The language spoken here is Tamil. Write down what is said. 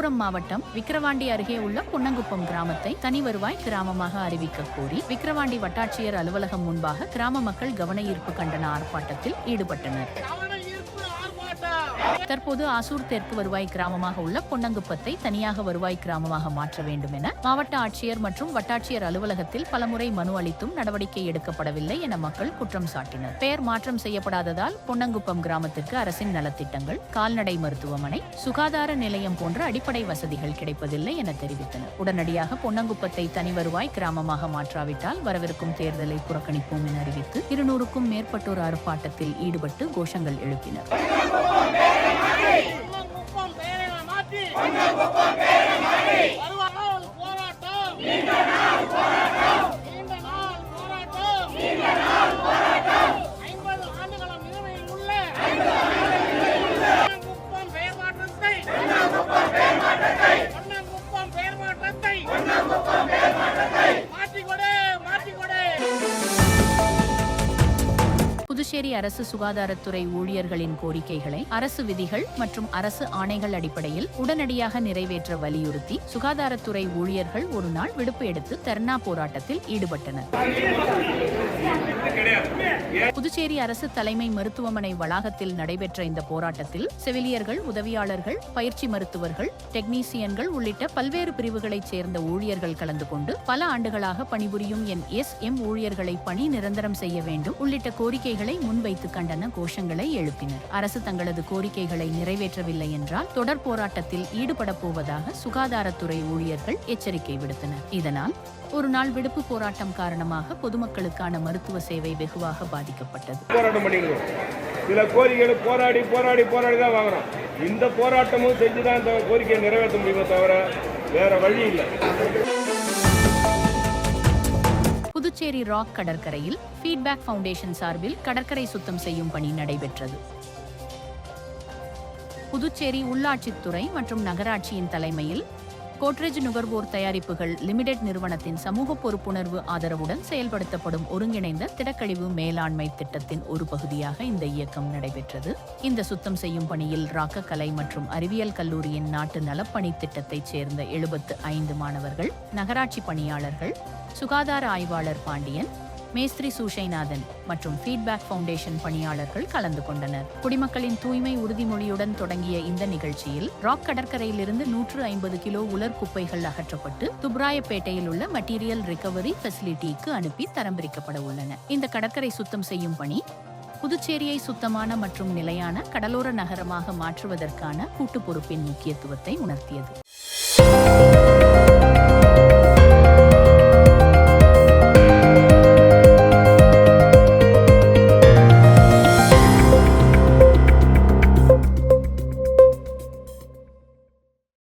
விழுப்புரம் மாவட்டம் விக்கிரவாண்டி அருகே உள்ள பொன்னங்குப்பம் கிராமத்தை தனி வருவாய் கிராமமாக அறிவிக்க கோரி விக்கிரவாண்டி வட்டாட்சியர் அலுவலகம் முன்பாக கிராம மக்கள் கவன ஈர்ப்பு கண்டன ஆர்ப்பாட்டத்தில் ஈடுபட்டனர். தற்போது ஆசூர் தெற்கு வருவாய் கிராமமாக உள்ள பொன்னங்குப்பத்தை தனியாக வருவாய் கிராமமாக மாற்ற வேண்டும் என மாவட்ட ஆட்சியர் மற்றும் வட்டாட்சியர் அலுவலகத்தில் பலமுறை மனு அளித்தும் நடவடிக்கை எடுக்கப்படவில்லை என மக்கள் குற்றம் சாட்டினர். பெயர் மாற்றம் செய்யப்படாததால் பொன்னங்குப்பம் கிராமத்திற்கு அரசின் நலத்திட்டங்கள், கால்நடை மருத்துவமனை, சுகாதார நிலையம் போன்ற அடிப்படை வசதிகள் கிடைப்பதில்லை என தெரிவித்தனர். உடனடியாக பொன்னங்குப்பத்தை தனி வருவாய் கிராமமாக மாற்றாவிட்டால் வரவிருக்கும் தேர்தலை புறக்கணிப்போம் என அறிவித்து 200க்கும் மேற்பட்டோர் ஆர்ப்பாட்டத்தில் ஈடுபட்டு கோஷங்கள் எழுப்பினர். புதுச்சேரி அரசு சுகாதாரத்துறை ஊழியர்களின் கோரிக்கைகளை அரசு விதிகள் மற்றும் அரசு ஆணைகள் அடிப்படையில் உடனடியாக நிறைவேற்ற வலியுறுத்தி சுகாதாரத்துறை ஊழியர்கள் ஒரு நாள் விடுப்பு எடுத்து தர்ணா போராட்டத்தில் ஈடுபட்டனர். புதுச்சேரி அரசு தலைமை மருத்துவமனை வளாகத்தில் நடைபெற்ற இந்த போராட்டத்தில் செவிலியர்கள், உதவியாளர்கள், பயிற்சி மருத்துவர்கள், டெக்னீசியன்கள் உள்ளிட்ட பல்வேறு பிரிவுகளைச் சேர்ந்த ஊழியர்கள் கலந்து கொண்டு பல ஆண்டுகளாக பணிபுரியும் NSM ஊழியர்களை பணி நிரந்தரம் செய்ய வேண்டும் உள்ளிட்ட கோரிக்கைகளை முன்வைத்து கண்டன கோஷங்களை எழுப்பினர். அரசு தங்களது கோரிக்கைகளை நிறைவேற்றவில்லை என்றால் தொடர் போராட்டத்தில் ஈடுபட போவதாக சுகாதாரத்துறை ஊழியர்கள் எச்சரிக்கை விடுத்தனர். இதனால் ஒரு நாள் விடுப்பு போராட்டம் காரணமாக பொதுமக்களுக்கான மருத்துவ சேவை வெகுவாக பாதிக்கப்பட்டது. போராட்டம் பண்ணிக்கிறோம். சில கோரிக்கைகளை போராடி தான் வாங்குறோம். இந்த போராட்டமும் செஞ்சுதான் இந்த கோரிக்கையை நிறைவேற்ற முடியுமே தவிர வேற வழி இல்லை. புதுச்சேரி ராக் கடற்கரையில் ஃபீட்பேக் ஃபவுண்டேஷன் சார்பில் கடற்கரை சுத்தம் செய்யும் பணி நடைபெற்றது. புதுச்சேரி உள்ளாட்சித்துறை மற்றும் நகராட்சியின் தலைமையில் கோட்ரேஜ் நுகர்வோர் தயாரிப்புகள் லிமிடெட் நிறுவனத்தின் சமூக பொறுப்புணர்வு ஆதரவுடன் செயல்படுத்தப்படும் ஒருங்கிணைந்த திடக்கழிவு மேலாண்மை திட்டத்தின் ஒரு பகுதியாக இந்த இயக்கம் நடைபெற்றது. இந்த சுத்தம் செய்யும் பணியில் ராக்க கலை மற்றும் அறிவியல் கல்லூரியின் நாட்டு நலப்பணி திட்டத்தைச் சேர்ந்த 75 மாணவர்கள், நகராட்சி பணியாளர்கள், சுகாதார ஆய்வாளர் பாண்டியன், மேஸ்திரி சூஷைநாதன் மற்றும் ஃபீட்பேக் ஃபவுண்டேஷன் பணியாளர்கள் கலந்து கொண்டனர். குடிமக்களின் தூய்மை உறுதிமொழியுடன் தொடங்கிய இந்த நிகழ்ச்சியில் ராக் கடற்கரையிலிருந்து 150 கிலோ உலர் குப்பைகள் அகற்றப்பட்டு துப்ராயப்பேட்டையில் உள்ள மெட்டீரியல் ரிகவரி ஃபெசிலிட்டிக்கு அனுப்பி தரம் பிரிக்கப்பட உள்ளன. இந்த கடற்கரை சுத்தம் செய்யும் பணி புதுச்சேரியை சுத்தமான மற்றும் நிலையான கடலோர நகரமாக மாற்றுவதற்கான கூட்டு பொறுப்பின் முக்கியத்துவத்தை உணர்த்தியது.